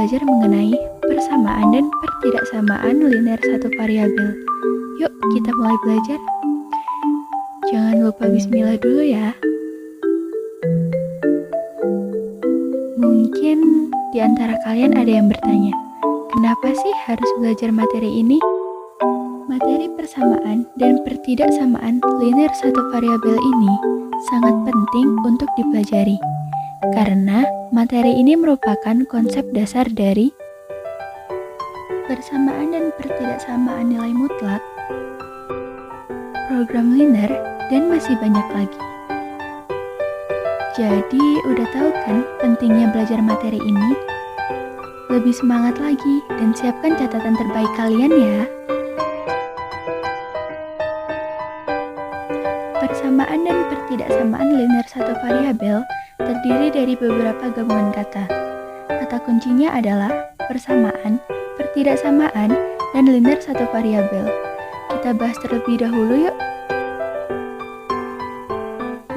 belajar mengenai persamaan dan pertidaksamaan linear satu variabel. Yuk, kita mulai belajar. Jangan lupa bismillah dulu ya. Mungkin di antara kalian ada yang bertanya, kenapa sih harus belajar materi ini? Materi persamaan dan pertidaksamaan linear satu variabel ini sangat penting untuk dipelajari, karena materi ini merupakan konsep dasar dari persamaan dan pertidaksamaan nilai mutlak, program linear, dan masih banyak lagi. Jadi, udah tahu kan pentingnya belajar materi ini? Lebih semangat lagi dan siapkan catatan terbaik kalian ya. Persamaan dan pertidaksamaan linear satu variabel terdiri dari beberapa gabungan kata. Kata kuncinya adalah persamaan, pertidaksamaan, dan linear satu variabel. Kita bahas terlebih dahulu yuk.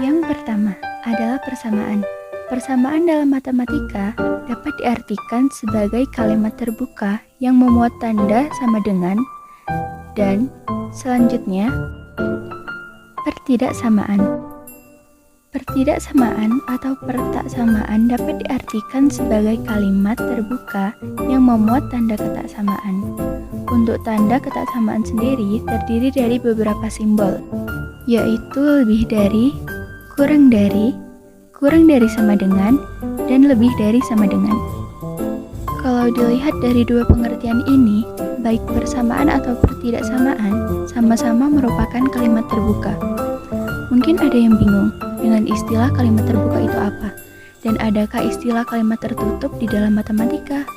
Yang pertama adalah persamaan. Persamaan dalam matematika dapat diartikan sebagai kalimat terbuka yang memuat tanda sama dengan, dan selanjutnya pertidaksamaan. Pertidaksamaan atau pertaksamaan dapat diartikan sebagai kalimat terbuka yang memuat tanda ketaksamaan. Untuk tanda ketaksamaan sendiri terdiri dari beberapa simbol, yaitu lebih dari, kurang dari sama dengan, dan lebih dari sama dengan. Kalau dilihat dari dua pengertian ini, baik persamaan atau pertidaksamaan sama-sama merupakan kalimat terbuka. Mungkin ada yang bingung dengan istilah kalimat terbuka itu apa, dan adakah istilah kalimat tertutup di dalam matematika?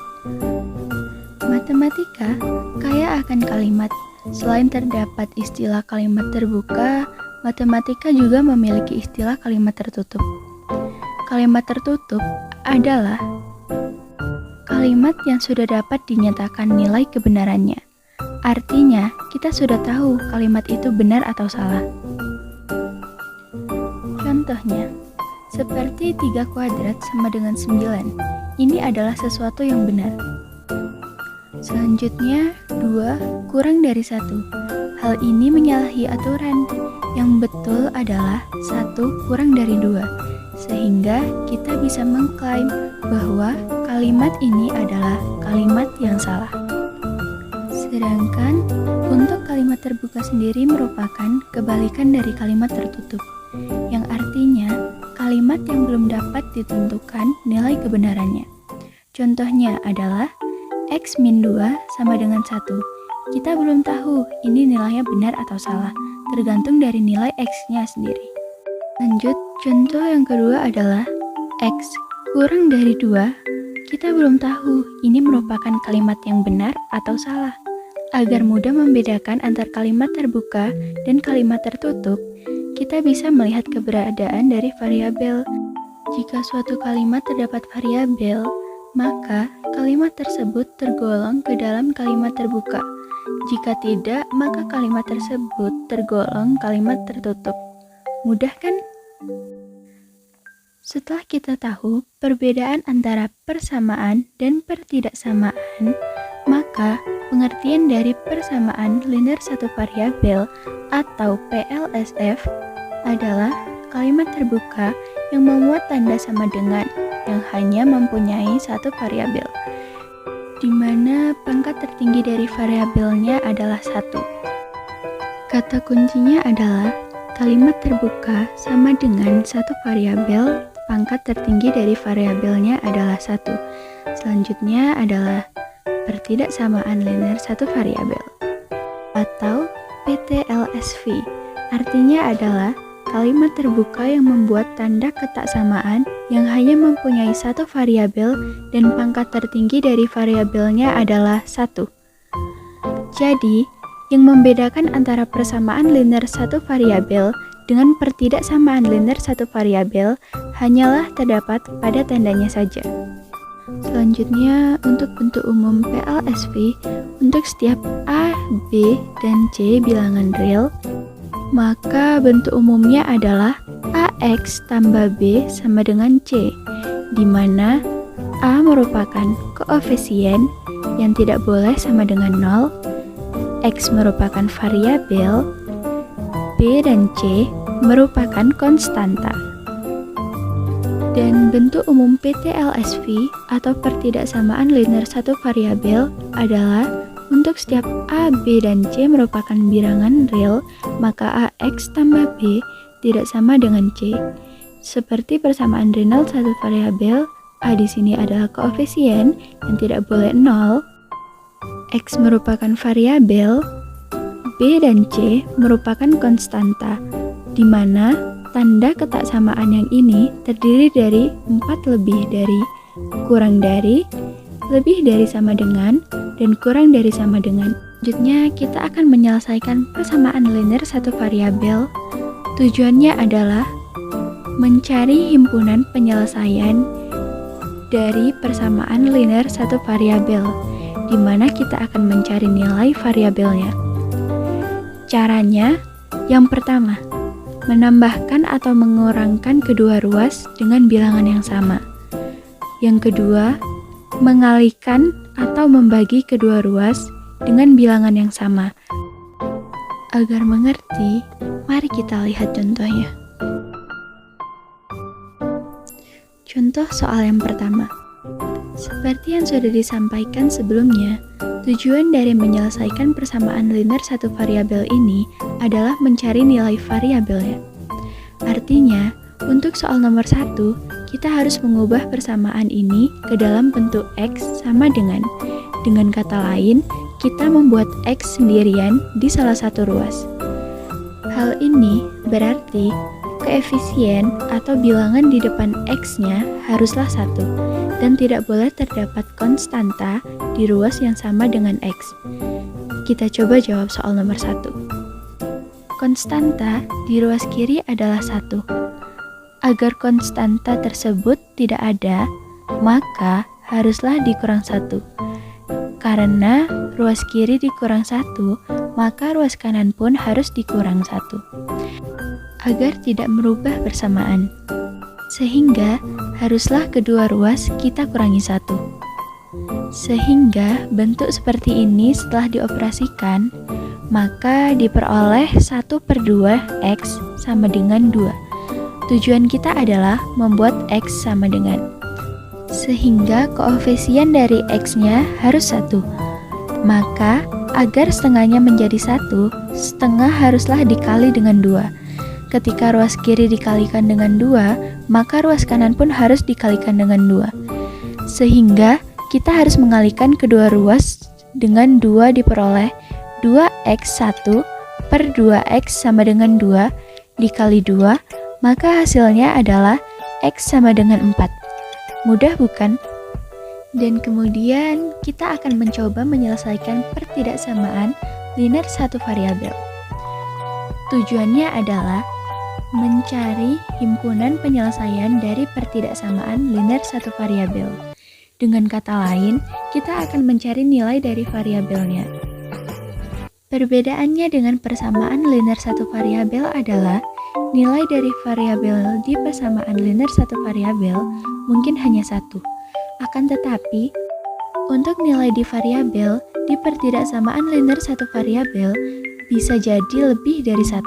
Matematika kaya akan kalimat. Selain terdapat istilah kalimat terbuka, matematika juga memiliki istilah kalimat tertutup. Kalimat tertutup adalah kalimat yang sudah dapat dinyatakan nilai kebenarannya. Artinya, kita sudah tahu kalimat itu benar atau salah. Contohnya, seperti 3 kuadrat sama dengan 9. Ini adalah sesuatu yang benar. Selanjutnya, 2 kurang dari 1. Hal ini menyalahi aturan. Yang betul adalah 1 kurang dari 2. Sehingga kita bisa mengklaim bahwa kalimat ini adalah kalimat yang salah. Sedangkan untuk kalimat terbuka sendiri merupakan kebalikan dari kalimat tertutup, yang artinya kalimat yang belum dapat ditentukan nilai kebenarannya. Contohnya adalah X min 2 sama dengan 1. Kita belum tahu ini nilainya benar atau salah, tergantung dari nilai X-nya sendiri. Lanjut, contoh yang kedua adalah X kurang dari 2. Kita belum tahu ini merupakan kalimat yang benar atau salah. Agar mudah membedakan antar kalimat terbuka dan kalimat tertutup, kita bisa melihat keberadaan dari variabel. Jika suatu kalimat terdapat variabel, maka kalimat tersebut tergolong ke dalam kalimat terbuka. Jika tidak, maka kalimat tersebut tergolong kalimat tertutup. Mudah kan? Setelah kita tahu perbedaan antara persamaan dan pertidaksamaan, maka pengertian dari persamaan linear satu variabel atau PLSF adalah kalimat terbuka yang memuat tanda sama dengan, yang hanya mempunyai satu variabel, di mana pangkat tertinggi dari variabelnya adalah 1. Kata kuncinya adalah kalimat terbuka sama dengan satu variabel, pangkat tertinggi dari variabelnya adalah 1. Selanjutnya adalah pertidaksamaan linear satu variabel atau PTLSV. Artinya adalah kalimat terbuka yang membuat tanda ketaksamaan yang hanya mempunyai satu variabel dan pangkat tertinggi dari variabelnya adalah 1. Jadi, yang membedakan antara persamaan linear satu variabel dengan pertidaksamaan linear satu variabel hanyalah terdapat pada tandanya saja. Selanjutnya, untuk bentuk umum PLSV, untuk setiap A, B, dan C bilangan real, maka bentuk umumnya adalah AX tambah B sama dengan C, di mana A merupakan koefisien yang tidak boleh sama dengan 0, X merupakan variabel, B dan C merupakan konstanta. Dan bentuk umum PTLSV atau pertidaksamaan linear satu variabel adalah untuk setiap A, B, dan C merupakan bilangan real, maka AX tambah B tidak sama dengan C. Seperti persamaan Reynolds satu variabel, A di sini adalah koefisien yang tidak boleh 0, X merupakan variabel, B dan C merupakan konstanta, di mana tanda ketaksamaan yang ini terdiri dari 4 lebih dari, kurang dari, lebih dari sama dengan, dan kurang dari sama dengan. Selanjutnya, kita akan menyelesaikan persamaan linear satu variabel. Tujuannya adalah mencari himpunan penyelesaian dari persamaan linear satu variabel, di mana kita akan mencari nilai variabelnya. Caranya, yang pertama, menambahkan atau mengurangkan kedua ruas dengan bilangan yang sama. Yang kedua, mengalihkan atau membagi kedua ruas dengan bilangan yang sama. Agar mengerti, mari kita lihat contohnya. Contoh soal yang pertama. Seperti yang sudah disampaikan sebelumnya, tujuan dari menyelesaikan persamaan linear satu variabel ini adalah mencari nilai variabelnya. Artinya, untuk soal nomor 1, kita harus mengubah persamaan ini ke dalam bentuk X sama dengan. Dengan kata lain, kita membuat X sendirian di salah satu ruas. Hal ini berarti koefisien atau bilangan di depan X-nya haruslah 1 dan tidak boleh terdapat konstanta di ruas yang sama dengan X. Kita coba jawab soal nomor 1. Konstanta di ruas kiri adalah 1. Agar konstanta tersebut tidak ada, maka haruslah dikurang 1. Karena ruas kiri dikurang 1, maka ruas kanan pun harus dikurang 1. Agar tidak merubah persamaan. Sehingga haruslah kedua ruas kita kurangi 1. Sehingga bentuk seperti ini setelah dioperasikan, maka diperoleh 1/2 X sama dengan 2. Tujuan kita adalah membuat X sama dengan. Sehingga koefisien dari X-nya harus 1. Maka agar setengahnya menjadi 1, setengah haruslah dikali dengan 2. Ketika ruas kiri dikalikan dengan 2, maka ruas kanan pun harus dikalikan dengan 2. Sehingga kita harus mengalihkan kedua ruas dengan 2 diperoleh 2x1 per 2x sama dengan 2 dikali 2, maka hasilnya adalah x sama dengan 4. Mudah bukan? Dan kemudian kita akan mencoba menyelesaikan pertidaksamaan linear satu variabel. Tujuannya adalah mencari himpunan penyelesaian dari pertidaksamaan linear satu variabel. Dengan kata lain, kita akan mencari nilai dari variabelnya. Perbedaannya dengan persamaan linear satu variabel adalah nilai dari variabel di persamaan linear satu variabel mungkin hanya 1. Akan tetapi, untuk nilai di variabel di pertidaksamaan linear satu variabel bisa jadi lebih dari 1.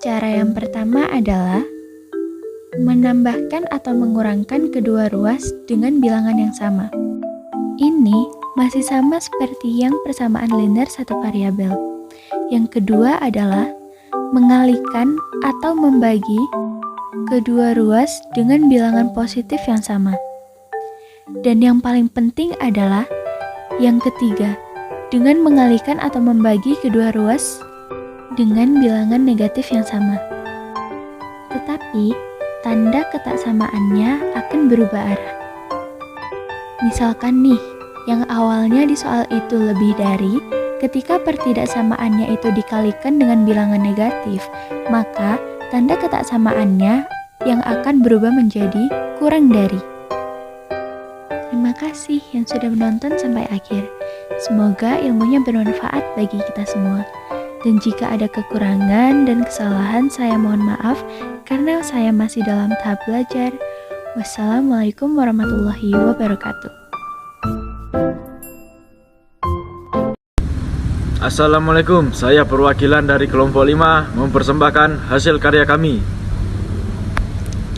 Cara yang pertama adalah menambahkan atau mengurangkan kedua ruas dengan bilangan yang sama. Ini masih sama seperti yang persamaan linear satu variabel. Yang kedua adalah mengalihkan atau membagi kedua ruas dengan bilangan positif yang sama. Dan yang paling penting adalah yang ketiga, dengan mengalihkan atau membagi kedua ruas dengan bilangan negatif yang sama. Tetapi, tanda ketaksamaannya akan berubah arah. Misalkan nih, yang awalnya di soal itu lebih dari, ketika pertidaksamaannya itu dikalikan dengan bilangan negatif, maka tanda ketaksamaannya yang akan berubah menjadi kurang dari. Terima kasih yang sudah menonton sampai akhir. Semoga ilmunya bermanfaat bagi kita semua. Dan jika ada kekurangan dan kesalahan, saya mohon maaf karena saya masih dalam tahap belajar. Wassalamualaikum warahmatullahi wabarakatuh. Assalamualaikum, saya perwakilan dari kelompok 5 mempersembahkan hasil karya kami.